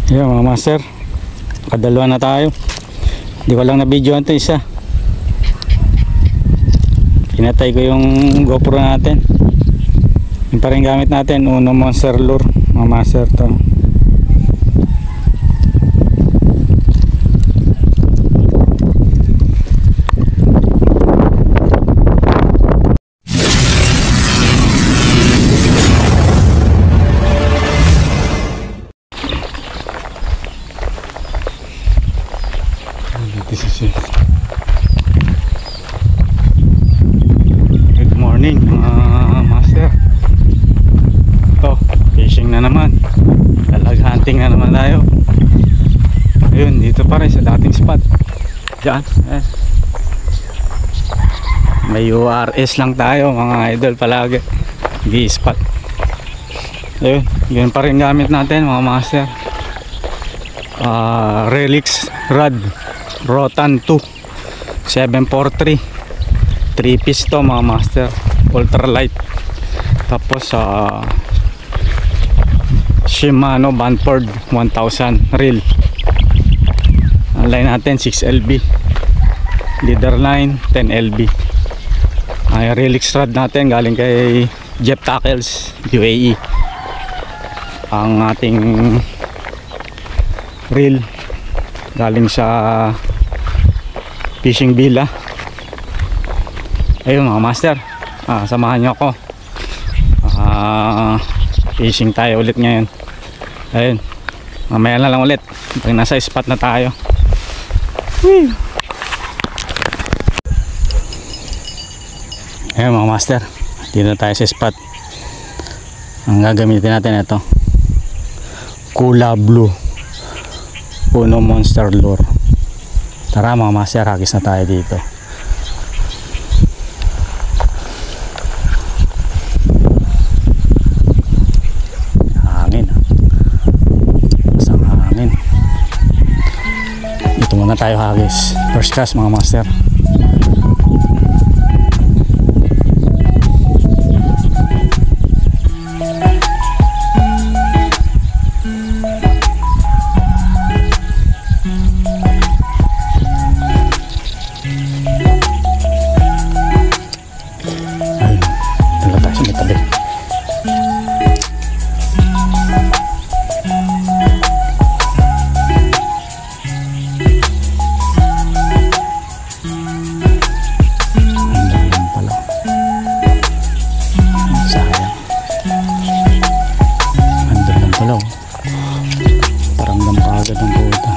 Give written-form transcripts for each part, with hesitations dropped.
Ayun mga master, kadalawa na tayo. Hindi ko lang na video ito isa. Pinatay ko yung GoPro natin. Yung pa rin gamit natin, Uno Monster Lure mga master to. Good morning mga master. Ito, fishing na naman. Dalag hunting na naman tayo. Ayun, dito pa rin sa dating spot. Diyan, may URS lang tayo mga idol palagi. B-spot. Ayun, yun pa rin gamit natin mga master. Relix Rod Rotan 2 743 3 piece to mga master, ultralight. Tapos Shimano Banford 1000 reel. Ang line natin 6LB, leader line 10LB. Ay Relix rod natin galing kay Jeff Tackles UAE. Ang ating reel galing sa Fishing Villa. Ayun mga master, samahan nyo ako. Fishing tayo ulit ngayon. Ayun, mamaya na lang ulit pag nasa spot na tayo. Ayun mga master, dito na tayo sa spot. Ang gagamitin natin ito, Kula Blue Uno Monster Lure. Tara mga master, hagis na tayo dito. Hangin, isang hangin. Dito muna tayo hagis. First cast mga master. Paramdam ka agad ng puta.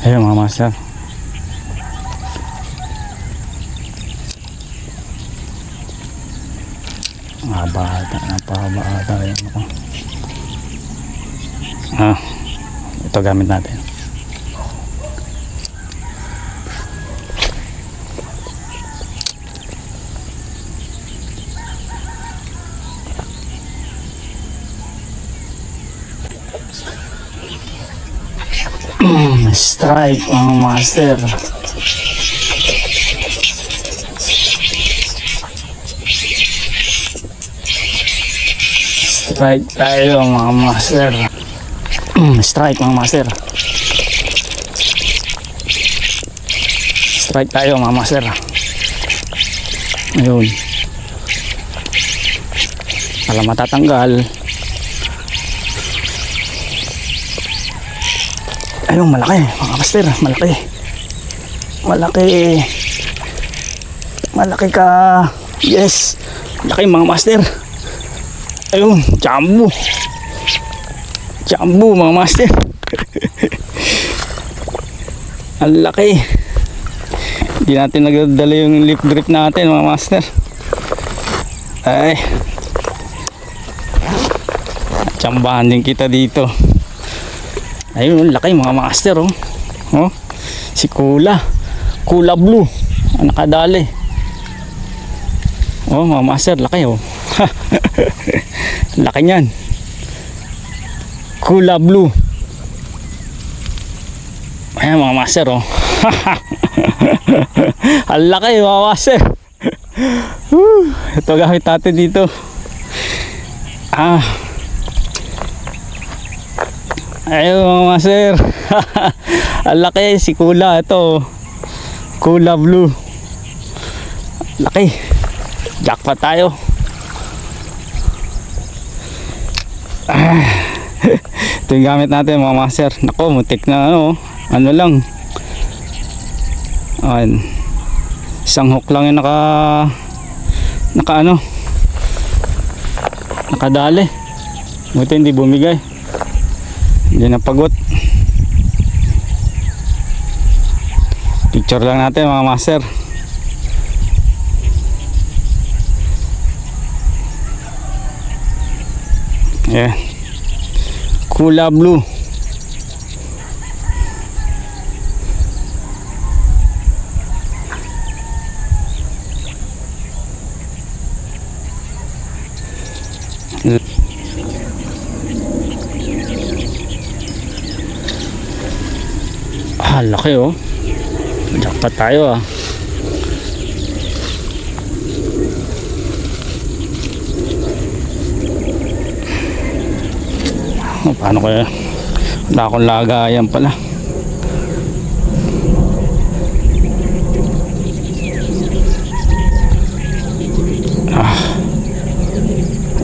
Ayun mga master, napahaba ata yun ako. Ito gamit natin. Strike mga master. Strike tayo mga master. Strike mga master. Strike tayo mga master. Ayun, alam matatanggal. Ayun, malaki mga master, malaki. Malaki ka. Yes, malaki mga master. Ayun, Jumbo mga master. Ang laki. Hindi natin nagdala yung lip grip natin mga master. Ay, Tsambahan din kita dito. Ayun, laki mga master, oh. Oh, si Kula Blue ang nakadali. Oh mga master, laki, oh. Laki niyan, Kula Blue. Ayan mga master, oh. Ang laki mga master. Ito gamit natin dito. Ayun mga master. Ang laki, si Kula. Ito, Kula Blue. Laki. Jackpot tayo. Ito yung gamit natin mga master. Nako, mutik na ano lang. Ayan. Isang hook lang yung nakadali. Buti hindi bumigay. Hindi napagot. Picture lang natin mga master. Ayan, Kula Blue. Laki, oh. Jackpot tayo, ah. Paano kaya? Wala akong lagayan pala.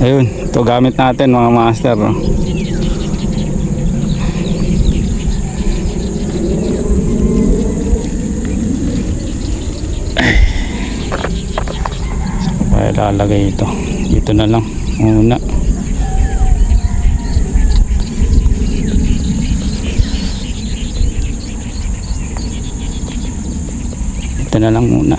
Ayun, ito gamit natin mga master, oh. Lalagay ito dito na lang muna. Ito na lang muna.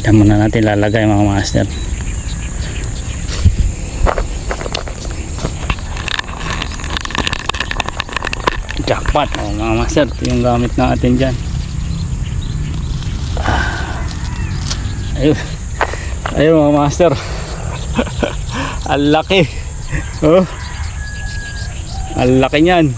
Diyan muna natin lalagay mga master. Jackpot, mga master. Ito yung gamit natin dyan. Ayun, ayun mga master. Ang laki, oh. Ang laki nyan.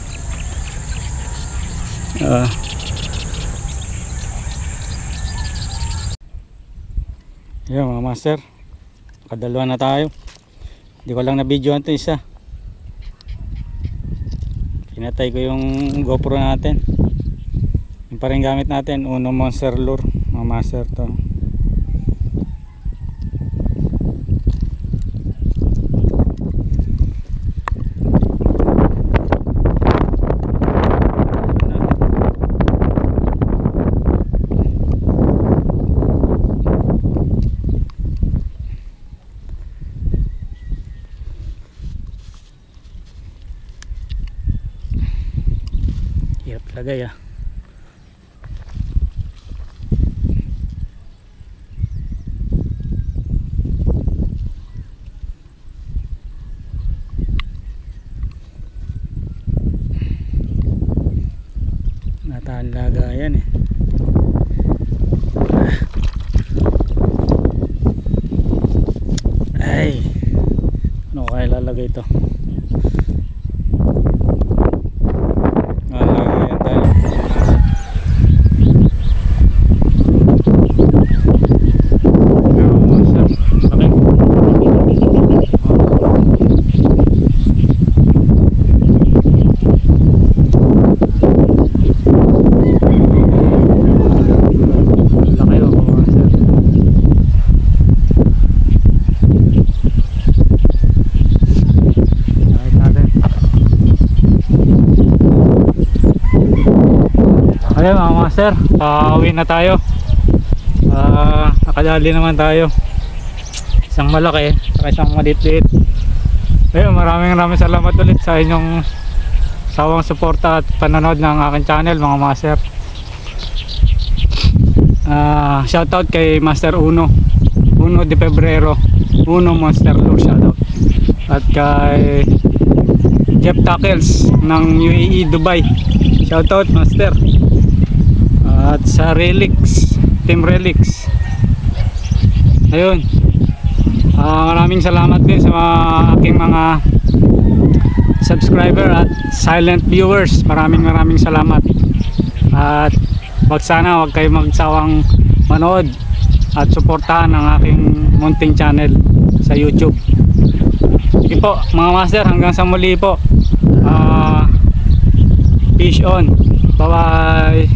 Ayan mga master, nakadalawa na tayo. Hindi ko lang na-videoan ito isa. Pinatay ko yung GoPro natin. Yung pa rin gamit natin, Uno Monster Lure mga master to. Lagay, ah. Nataan lagayan, eh. Ay, ano kaya lalagay ito? Okay mga master, uwi na tayo. Nakadali naman tayo. Isang malaki, saka isang maliit-liit. Ayun, maraming salamat ulit sa inyong sawang suporta at panonood ng aking channel mga master. Shoutout kay Master Uno de Febrero, Uno Monster Lure, shoutout. At kay Jeff Tackles ng UAE Dubai, shoutout Master. At sa Relix, Team Relix. Ayun, maraming salamat din sa aking mga subscriber at silent viewers. Maraming salamat. At wag kayo magsawang manood at suportahan ang aking munting channel sa YouTube. Sige po mga master, hanggang sa muli po. Fish on. Bye bye.